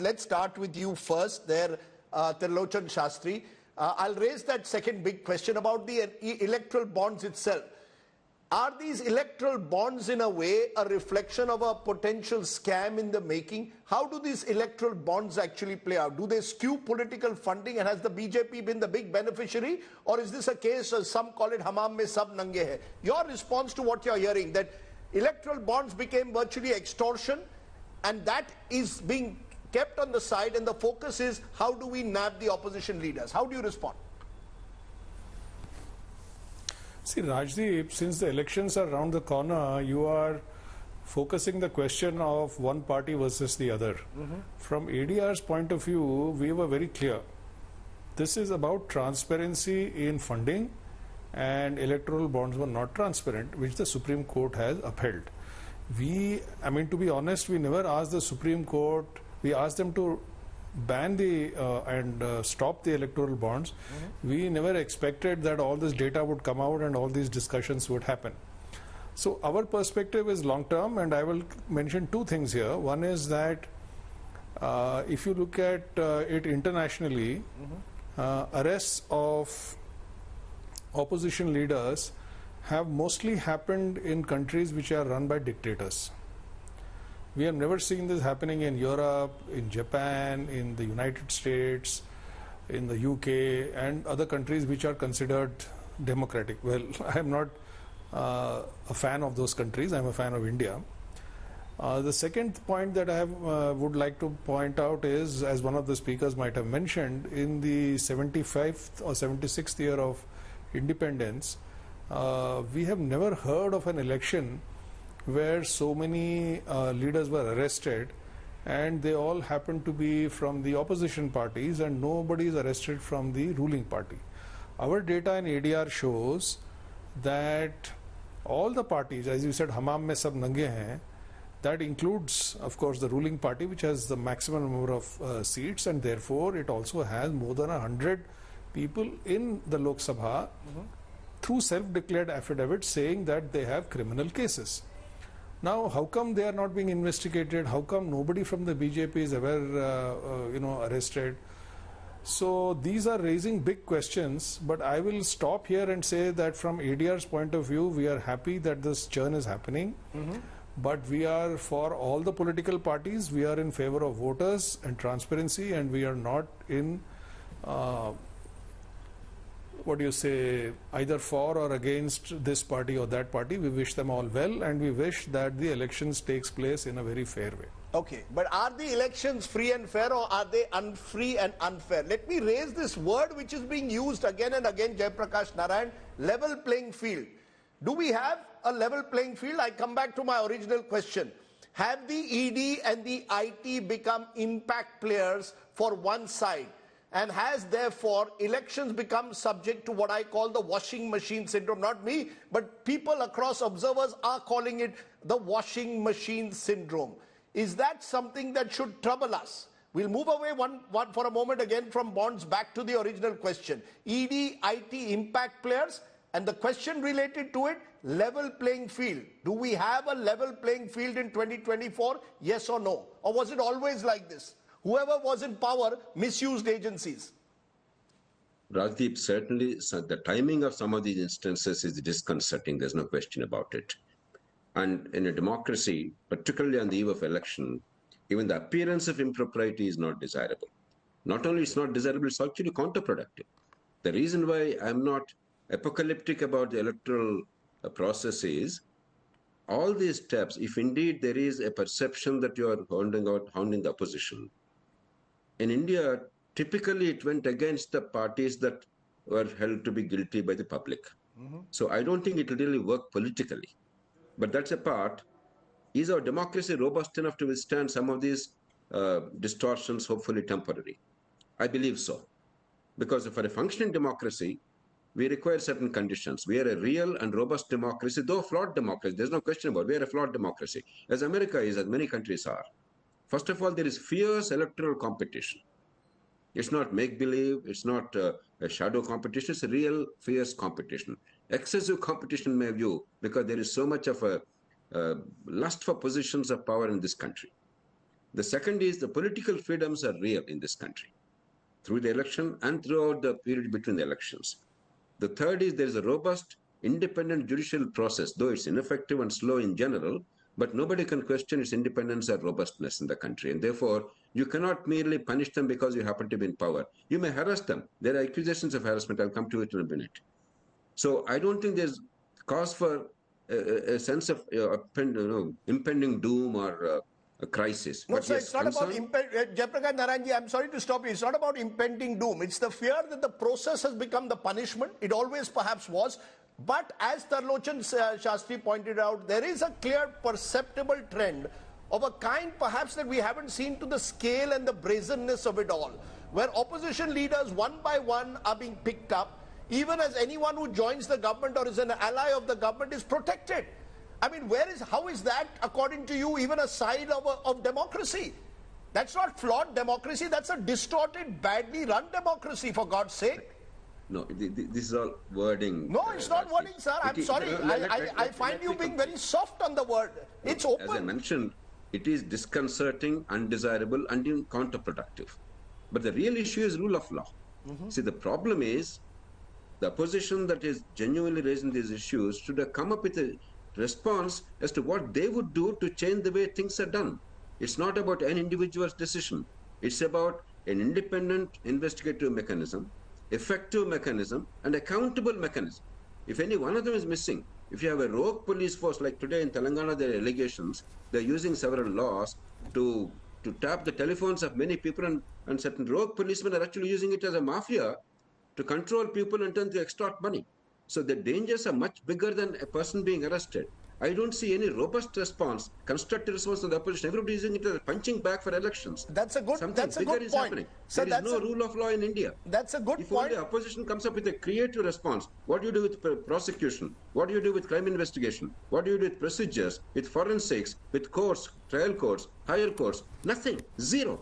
Let's start with you first there, Tirlochan Shastri. I'll raise that second big question about the electoral bonds itself. Are these electoral bonds in a way a reflection of a potential scam in the making? How do these electoral bonds actually play out? Do they skew political funding, and has the BJP been the big beneficiary? Or is this a case, some call it hamam mein sab nange hai? Your response to what you're hearing, that electoral bonds became virtually extortion, and that is being kept on the side, and the focus is how do we nab the opposition leaders? How do you respond? See, Rajdeep, since the elections are around the corner, you are focusing the question of one party versus the other. From ADR's point of view, we were very clear. This is about transparency in funding, and electoral bonds were not transparent, which the Supreme Court has upheld. To be honest, we never asked the Supreme Court. We asked them to ban and stop the electoral bonds. We never expected that all this data would come out and all these discussions would happen. So our perspective is long term, and I will mention two things here. One is that if you look at it internationally, arrests of opposition leaders have mostly happened in countries which are run by dictators. We have never seen this happening in Europe, in Japan, in the United States, in the UK, and other countries which are considered democratic. Well, I am not a fan of those countries. I am a fan of India. The second point that I would like to point out is, as one of the speakers might have mentioned, in the 75th or 76th year of independence, we have never heard of an election where so many leaders were arrested, and they all happened to be from the opposition parties, and nobody is arrested from the ruling party. Our data in ADR shows that all the parties, as you said, hamam mein sab nange hain, that includes, of course, the ruling party, which has the maximum number of seats, and therefore it also has more than 100 people in the Lok Sabha through self-declared affidavits saying that they have criminal cases. Now, how come they are not being investigated? How come nobody from the BJP is ever, arrested? So these are raising big questions. But I will stop here and say that from ADR's point of view, we are happy that this churn is happening. But we are for all the political parties. We are in favor of voters and transparency, and we are not in either for or against this party or that party. We wish them all well, and we wish that the elections takes place in a very fair way. Okay, but are the elections free and fair, or are they unfree and unfair? Let me raise this word which is being used again and again, Jaiprakash Narayan, level playing field. Do we have a level playing field? I come back to my original question. Have the ED and the IT become impact players for one side? And has therefore elections become subject to what I call the washing machine syndrome? Not me, but people across observers are calling it the washing machine syndrome. Is that something that should trouble us? We'll move away one for a moment again from bonds back to the original question. ED, IT, impact players, and the question related to it, level playing field. Do we have a level playing field in 2024? Yes or no? Or was it always like this? Whoever was in power misused agencies. Rajdeep, certainly the timing of some of these instances is disconcerting. There's no question about it. And in a democracy, particularly on the eve of election, even the appearance of impropriety is not desirable. Not only it's not desirable, it's actually counterproductive. The reason why I'm not apocalyptic about the electoral process is all these steps, if indeed there is a perception that you are hounding the opposition, in India, typically it went against the parties that were held to be guilty by the public. So I don't think it will really work politically. But that's a part. Is our democracy robust enough to withstand some of these distortions, hopefully temporary? I believe so. Because for a functioning democracy, we require certain conditions. We are a real and robust democracy, though flawed democracy. There's no question about it. We are a flawed democracy, as America is, as many countries are. First of all, there is fierce electoral competition. It's not make-believe, it's not a shadow competition, it's a real fierce competition. Excessive competition in my view, because there is so much of a lust for positions of power in this country. The second is the political freedoms are real in this country through the election and throughout the period between the elections. The third is there is a robust, independent judicial process, though it's ineffective and slow in general, but nobody can question its independence or robustness in the country. And therefore, you cannot merely punish them because you happen to be in power. You may harass them. There are accusations of harassment. I'll come to it in a minute. So I don't think there's cause for a sense of impending doom or a crisis. No, but sir, yes, it's not about Jayaprakash Narayanji, I'm sorry to stop you. It's not about impending doom. It's the fear that the process has become the punishment. It always perhaps was. But as Tarlochan Shastri pointed out, there is a clear perceptible trend of a kind perhaps that we haven't seen to the scale and the brazenness of it all, where opposition leaders one by one are being picked up, even as anyone who joins the government or is an ally of the government is protected. I mean, how is that, according to you, even a side of democracy? That's not flawed democracy, that's a distorted, badly run democracy, for God's sake. No, this is all wording. No, it's not wording, sir. I'm sorry. I find you being very soft on the word. It's open. As I mentioned, it is disconcerting, undesirable, and even counterproductive. But the real issue is rule of law. See, the problem is the opposition that is genuinely raising these issues should have come up with a response as to what they would do to change the way things are done. It's not about an individual's decision. It's about an independent investigative mechanism, effective mechanism, and accountable mechanism. If any one of them is missing, if you have a rogue police force like today in Telangana, there are allegations, they're using several laws to tap the telephones of many people, and certain rogue policemen are actually using it as a mafia to control people and turn to extort money. So the dangers are much bigger than a person being arrested. I don't see any robust response, constructive response to the opposition. Everybody is using it as a punching bag for elections. That's a good Something bigger point. Is happening. So there is no rule of law in India. That's a good if point. If only the opposition comes up with a creative response, what do you do with prosecution? What do you do with crime investigation? What do you do with procedures, with forensics, with courts, trial courts, higher courts? Nothing. Zero.